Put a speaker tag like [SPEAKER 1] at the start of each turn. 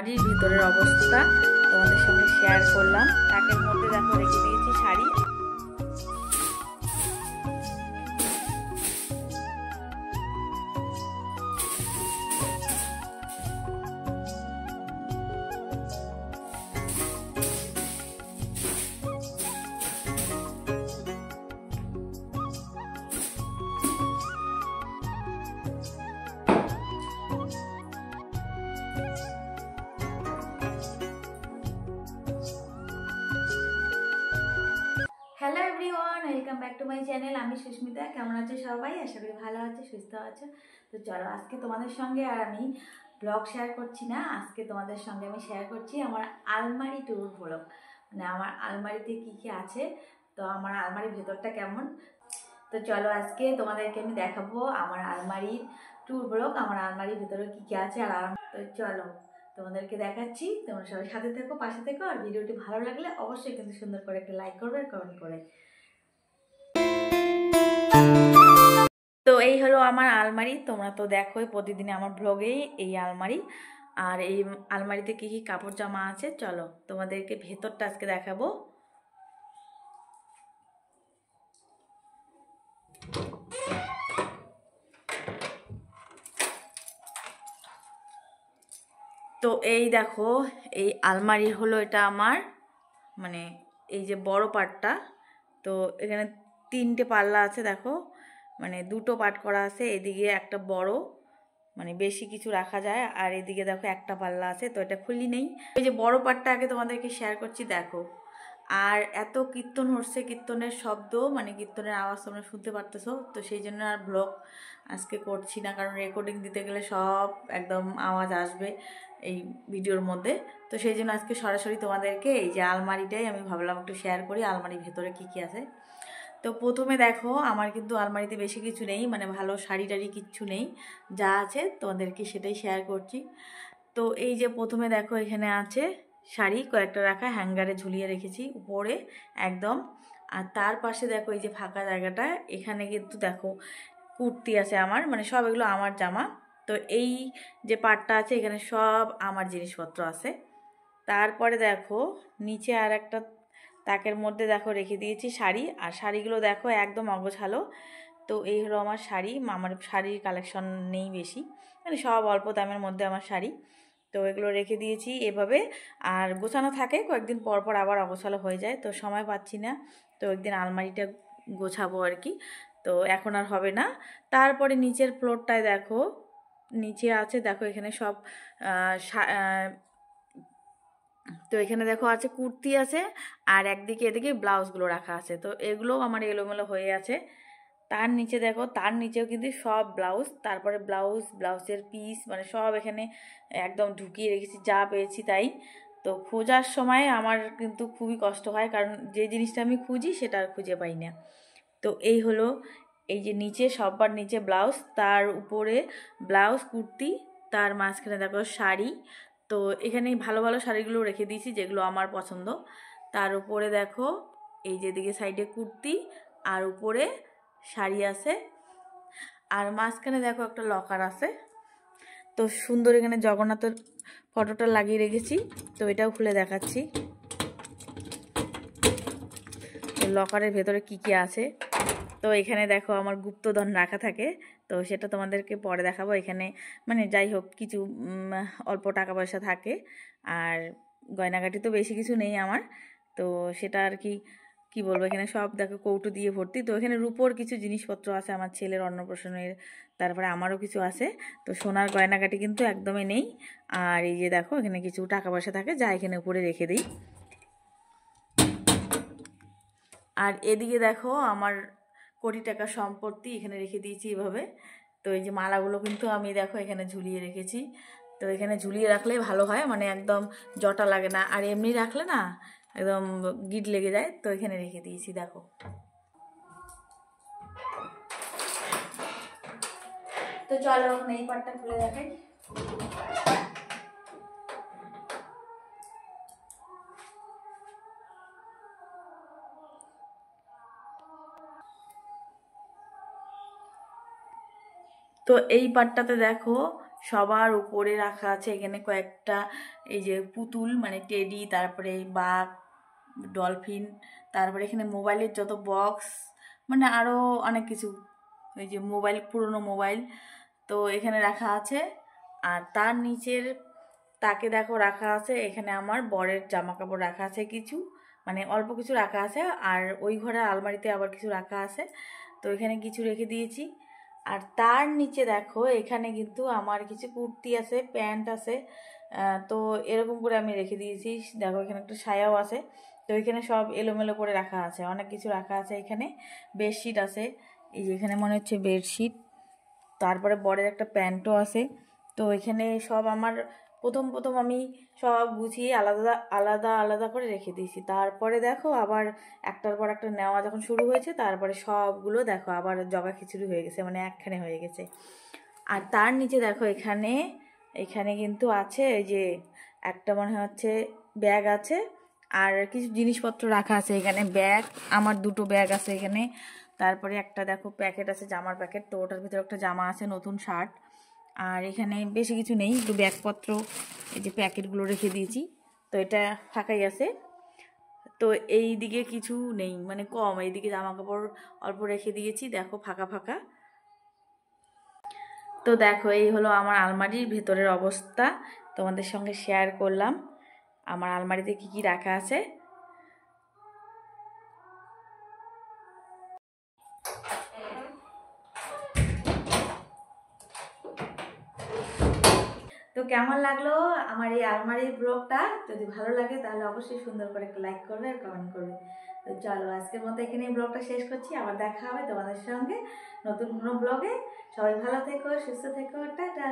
[SPEAKER 1] আলমারির ভিতরের অবস্থা তোমাদের সঙ্গে শেয়ার করলাম। তাকের মধ্যে দেখো রেখে দিয়েছি sari. Hello everyone, welcome back to my channel. আমি সুস্মিতা। কেমন আছে সবাই? আশা করি ভালো আছে, সুস্থ আছে। তো চলো, আজকে তোমাদের সঙ্গে আর আমি ব্লগ শেয়ার করছি না, আজকে তোমাদের সঙ্গে আমি শেয়ার করছি আমার আলমারি ট্যুর ব্লগ। মানে আমার আলমারিতে কি কি আছে, তো আমার আলমারির ভেতরটা কেমন। তো চলো, আজকে তোমাদেরকে আমি দেখাবো আমার আলমারির ট্যুর ব্লগ, আমার আলমারির ভেতরে কি কি আছে। তো চলো তোমাদেরকে দেখাচ্ছি, তোমরা সবাই সাথে থেকো, পাশে থেকো। আর ভিডিওটি ভালো লাগলে অবশ্যই কিন্তু সুন্দর করে একটা লাইক করবে আর কমেন্ট করে। তো এই হলো আমার আলমারি। তোমরা তো দেখোই প্রতিদিন আমার ব্লগেই এই আলমারি। আর এই আলমারিতে কি কি কাপড় জামা আছে, চলো তোমাদেরকে ভেতরটা আজকে দেখাবো। তো এই দেখো, এই আলমারি হলো এটা আমার, মানে এই যে বড় পার্টটা। তো এখানে 3টে পাল্লা আছে দেখো, মানে 2টো পার্ট করা আছে। এদিকে একটা বড়, মানে বেশি কিছু রাখা যায়, আর এদিকে দেখো একটা পাল্লা আছে। তো এটা খুলি নেই। এই যে বড় পার্টটা আগে তোমাদেরকে শেয়ার করছি, দেখো। আর এত কীর্তন হচ্ছে, কীর্তনের শব্দ, মানে কীর্তনের আওয়াজ তোমরা শুনতে পারতেছো। তো সেই জন্য আর ব্লগ আজকে করছি না, কারণ রেকর্ডিং দিতে গেলে সব একদম আওয়াজ আসবে এই ভিডিওর মধ্যে। তো সেই জন্য আজকে সরাসরি তোমাদেরকে এই যে আলমারিটাই আমি ভাবলাম একটু শেয়ার করি, আলমারির ভেতরে কী কী আছে। তো প্রথমে দেখো, আমার কিন্তু আলমারিতে বেশি কিছু নেই, মানে ভালো শাড়ি টাড়ি কিচ্ছু নেই। যা আছে তোমাদেরকে সেটাই শেয়ার করছি। তো এই যে প্রথমে দেখো, এখানে আছে শাড়ি কয়েকটা রাখা, হ্যাঙ্গারে ঝুলিয়ে রেখেছি উপরে একদম। আর তার পাশে দেখো এই যে ফাঁকা জায়গাটা, এখানে কিন্তু দেখো কুর্তি আছে আমার, মানে সব এগুলো আমার জামা। তো এই যে পাটটা আছে, এখানে সব আমার জিনিসপত্র আছে। তারপরে দেখো নিচে আর একটা তাকের মধ্যে দেখো রেখে দিয়েছি শাড়ি। আর শাড়িগুলো দেখো একদম অগোছালো। তো এই হলো আমার শাড়ি। আমার শাড়ির কালেকশন নেই বেশি, মানে সব অল্প দামের মধ্যে আমার শাড়ি। তো এগুলো রেখে দিয়েছি এভাবে। আর গোছানো থাকে, কয়েকদিন পর পর আবার অগোছালো হয়ে যায়, তো সময় পাচ্ছি না। তো একদিন আলমারিটা গোছাবো আর কি, তো এখন আর হবে না। তারপরে নিচের ফ্লোরটায় দেখো, নিচে আছে দেখো এখানে সব তো এখানে দেখো আছে কুর্তি আছে, আর একদিকে এদিকে ব্লাউজগুলো রাখা আছে। তো এগুলোও আমার এলোমেলো হয়ে আছে। তার নিচে দেখো, তার নিচেও কিন্তু সব ব্লাউজ, তারপরে ব্লাউজের পিস, মানে সব এখানে একদম ঢুকিয়ে রেখেছি, যা পেয়েছি তাই। তো খোঁজার সময় আমার কিন্তু খুবই কষ্ট হয়, কারণ যে জিনিসটা আমি খুঁজি সেটা আর খুঁজে পাই না। তো এই হলো, এই যে নিচে সববার নিচে ব্লাউজ, তার উপরে ব্লাউজ কুর্তি, তার মাঝখানে দেখো শাড়ি। তো এখানে ভালো ভালো শাড়িগুলো রেখে দিয়েছি যেগুলো আমার পছন্দ। তার উপরে দেখো এই যেদিকে সাইডে কুর্তি, আর উপরে শাড়ি আছে। আর মাঝখানে দেখো একটা লকার আছে। তো সুন্দর এখানে জগন্নাথের ফটোটা লাগিয়ে রেখেছি, তো এটাও খুলে দেখাচ্ছি লকারের ভেতরে কি কি আছে। তো এখানে দেখো আমার গুপ্তধন রাখা থাকে, তো সেটা তোমাদেরকে পরে দেখাবো। এখানে মানে যাই হোক কিছু অল্প টাকা পয়সা থাকে, আর গয়নাগাটি তো বেশি কিছু নেই আমার। তো সেটা আর কি কি বলবো, এখানে সব দেখো কৌটো দিয়ে ভর্তি। তো এখানে রূপোর কিছু জিনিসপত্র আছে, আমার ছেলের অন্নপ্রাশনের, তারপরে আমারও কিছু আছে। তো সোনার গয়নাগাটি কিন্তু একদমই নেই। আর এই যে দেখো এখানে কিছু টাকা পয়সা থাকে, যা এখানে উপরে রেখে দিই। আর এদিকে দেখো আমার কোটি টাকার সম্পত্তি এখানে রেখে দিয়েছি এভাবে। তো এই যে মালাগুলো কিন্তু আমি দেখো এখানে ঝুলিয়ে রেখেছি। তো এখানে ঝুলিয়ে রাখলেই ভালো হয়, মানে একদম জটা লাগে না, আর এমনি রাখলে না একদম গিট লেগে যায়। তো এখানে রেখে দিয়েছি দেখো। তো চলো এখন এই পাটটা খুলে দেখাই। তো এই পাটটাতে দেখো সবার উপরে রাখা আছে এখানে কয়েকটা এই যে পুতুল মানে টেডি, তারপরে বাঘ, ডলফিন, তারপরে এখানে মোবাইলের যত বক্স, মানে আরও অনেক কিছু, এই যে মোবাইল, পুরনো মোবাইল তো এখানে রাখা আছে। আর তার নিচের তাকে দেখো রাখা আছে, এখানে আমার বরের জামা কাপড় রাখা আছে কিছু, মানে অল্প কিছু রাখা আছে। আর ওই ঘরের আলমারিতে আবার কিছু রাখা আছে, তো এখানে কিছু রেখে দিয়েছি। আর তার নিচে দেখো এখানে কিন্তু আমার কিছু কুর্তি আছে, প্যান্ট আছে, তো এরকম করে আমি রেখে দিয়েছি। দেখো এখানে একটা সায়াও আছে, তো এখানে সব এলোমেলো করে রাখা আছে, অনেক কিছু রাখা আছে। এখানে বেডশিট আছে, এই যে এখানে মনে হচ্ছে বেডশিট, তারপরে বরের একটা প্যান্টও আছে। তো এখানে সব আমার প্রথম প্রথম আমি সব গুছিয়ে আলাদা আলাদা আলাদা করে রেখে দিয়েছি। তারপরে দেখো আবার একটার পর একটা নেওয়া যখন শুরু হয়েছে, তারপরে সবগুলো দেখো আবার জগা খিচুড়ি হয়ে গেছে, মানে একখানে হয়ে গেছে। আর তার নিচে দেখো এখানে এখানে কিন্তু আছে এই যে একটা মনে হচ্ছে ব্যাগ আছে, আর কিছু জিনিসপত্র রাখা আছে এখানে। ব্যাগ, আমার দুটো ব্যাগ আছে এখানে। তারপরে একটা দেখো প্যাকেট আছে, জামার প্যাকেট, তো ওটার ভিতরে একটা জামা আছে, নতুন শার্ট। আর এখানে বেশি কিছু নেই, একটু ব্যাগপত্র, এই যে প্যাকেটগুলো রেখে দিয়েছি, তো এটা ফাঁকাই আছে। তো এই দিকে কিছু নেই, মানে কম, এইদিকে জামা কাপড় অল্প রেখে দিয়েছি, দেখো ফাঁকা ফাঁকা। তো দেখো এই হলো আমার আলমারির ভেতরের অবস্থা, তোমাদের সঙ্গে শেয়ার করলাম আমার আলমারিতে কি কি রাখা আছে। তো কেমন লাগলো আমার এই আলমারির ব্লগটা? যদি ভালো লাগে তাহলে অবশ্যই সুন্দর করে একটা লাইক করবে আর কমেন্ট করবে। তো চলো আজকের মতো এখানে ব্লগটা শেষ করছি, আবার দেখা হবে তোমাদের সঙ্গে নতুন কোনো ব্লগে। সবাই ভালো থেকো, সুস্থ থেকো, টাটা।